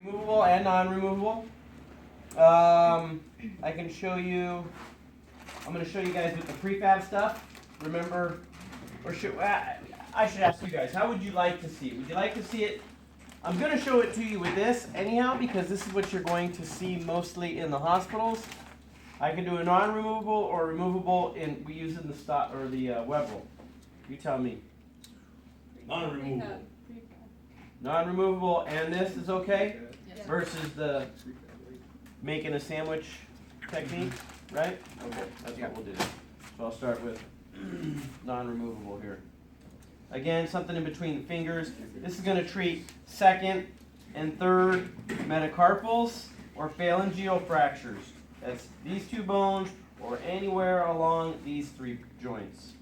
removable and non-removable. I can show you. I'm going to show you guys with the prefab stuff. Remember, or I should ask you guys, how would you like to see it? Would you like to see it? I'm going to show it to you with this anyhow because this is what you're going to see mostly in the hospitals. I can do a non-removable or removable we use it in the stock or the web roll. You tell me. Non-removable. Non-removable, and this is okay? Yes. Versus the making a sandwich technique, right? Okay, that's what we'll do. So I'll start with non-removable here. Again, something in between the fingers. This is going to treat second and third metacarpals or phalangeal fractures. That's these two bones or anywhere along these three joints.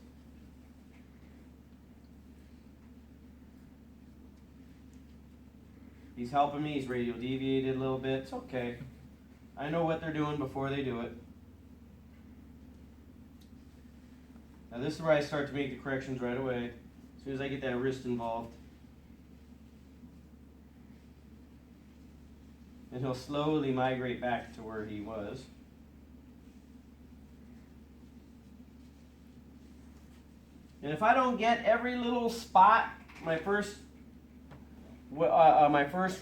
He's helping me. He's radial deviated a little bit. It's okay. I know what they're doing before they do it. Now this is where I start to make the corrections right away. As soon as I get that wrist involved. And he'll slowly migrate back to where he was. And if I don't get every little spot, my first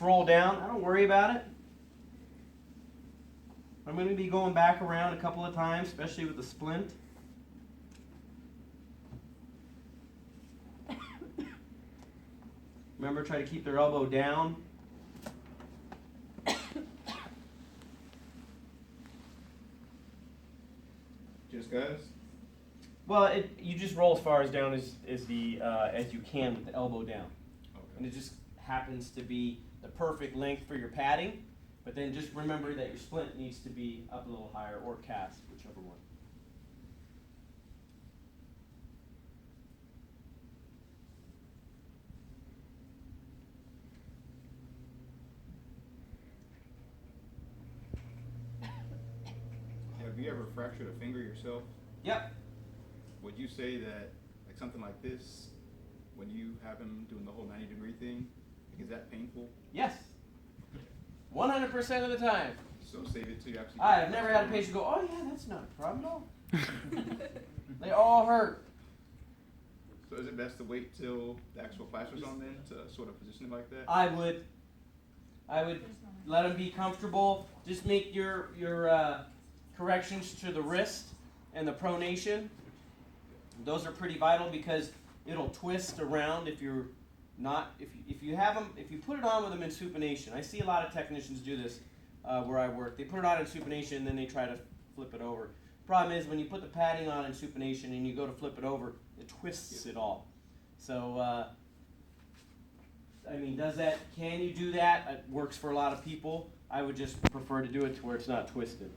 roll down, I don't worry about it. I'm going to be going back around a couple of times, especially with the splint. Remember, try to keep their elbow down. Just guys? Well, you just roll as far as down as you can with the elbow down. Okay. And it just happens to be the perfect length for your padding. But then just remember that your splint needs to be up a little higher or cast, whichever one. Have you ever fractured a finger yourself? Yep. Would you say that, like something like this, when you have him doing the whole 90-degree thing, is that painful? Yes. 100% of the time. So save it till you actually... I have never had a patient go, oh yeah, that's not a problem at all. They all hurt. So is it best to wait till the actual plaster's on then to sort of position it like that? I would let them be comfortable. Just make your corrections to the wrist and the pronation. Those are pretty vital because it'll twist around if you're not, if you put it on with them in supination. I see a lot of technicians do this where I work. They put it on in supination and then they try to flip it over. Problem is when you put the padding on in supination and you go to flip it over, it twists it all. So, I mean, can you do that? It works for a lot of people. I would just prefer to do it to where it's not twisted.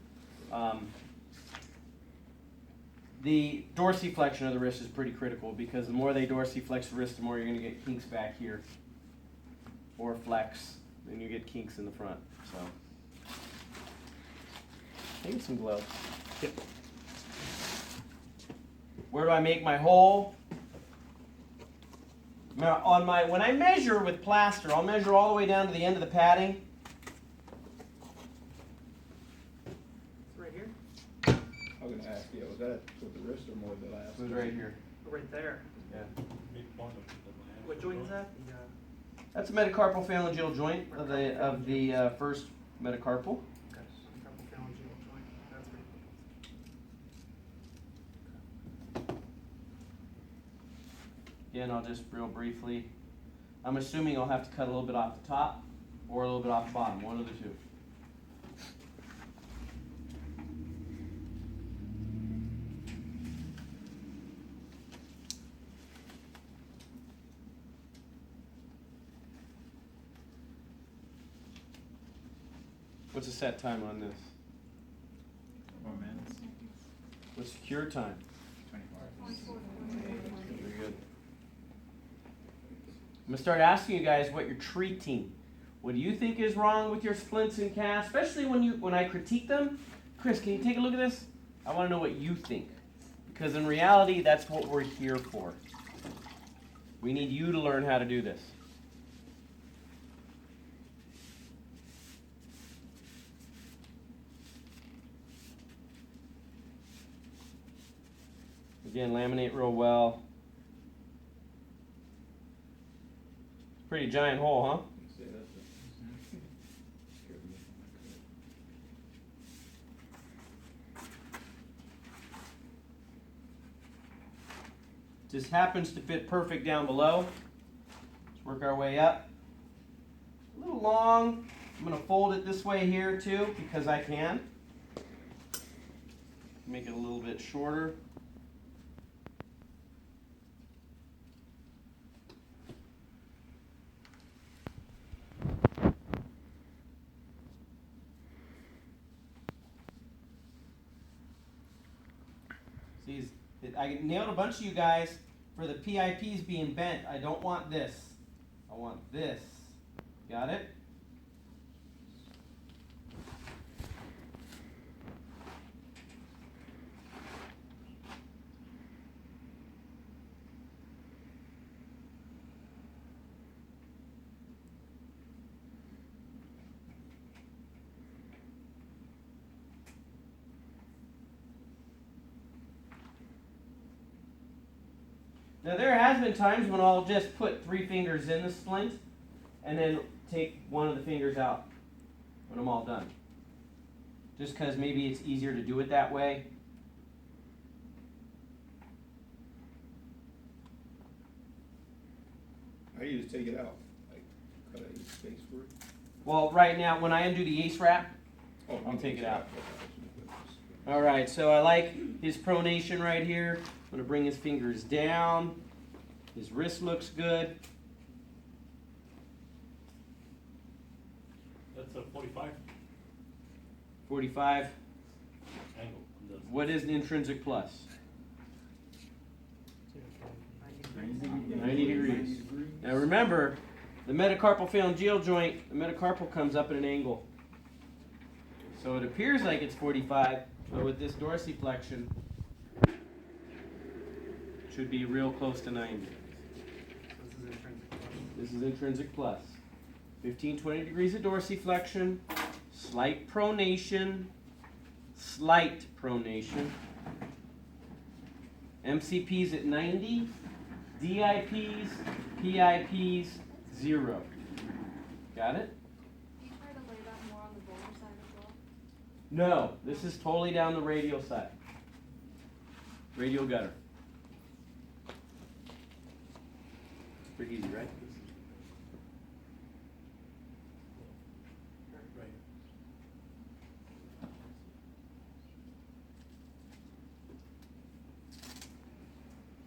The dorsiflexion of the wrist is pretty critical because the more they dorsiflex the wrist, the more you're going to get kinks back here. Or flex, then you get kinks in the front. So, take some gloves. Yep. Where do I make my hole? Now, when I measure with plaster, I'll measure all the way down to the end of the padding. Right here? I was going to ask, yeah, was that with the wrist or more the last? It was right here. Right there. Yeah. What joint is that? That's a metacarpal phalangeal joint of the first metacarpal. Okay. Couple phalangeal joint. That's pretty cool. Again, I'll just real briefly. I'm assuming I'll have to cut a little bit off the top or a little bit off the bottom, one of the two. What's the set time on this? 4 minutes. What's the cure time? 24 Very good. I'm going to start asking you guys what you're treating. What do you think is wrong with your splints and casts? Especially when I critique them. Chris, can you take a look at this? I want to know what you think. Because in reality, that's what we're here for. We need you to learn how to do this. Again, laminate real well. Pretty giant hole, huh? Say that's Just happens to fit perfect down below. Let's work our way up. A little long. I'm going to fold it this way here too because I can. Make it a little bit shorter. See, I nailed a bunch of you guys for the PIPs being bent. I don't want this. I want this. Got it? Now there has been times when I'll just put 3 fingers in the splint and then take one of the fingers out when I'm all done. Just because maybe it's easier to do it that way. How do you just take it out? Like, cut out each space for it? Well, right now, when I undo the ace wrap, Oh, I'll take it out. Okay. Alright, so I like his pronation right here. I'm going to bring his fingers down. His wrist looks good. That's a 45 45. angle. What is an intrinsic plus? 90 degrees. Now remember, the metacarpal phalangeal joint, the metacarpal comes up at an angle. So it appears like it's 45, but with this dorsiflexion, it should be real close to 90. This is intrinsic plus. 15, 20 degrees of dorsiflexion, slight pronation, MCPs at 90, DIPs, PIPs, 0. Got it? You try to lay that more on the boulder side as well? No, this is totally down the radial side. Radial gutter. Pretty easy, right?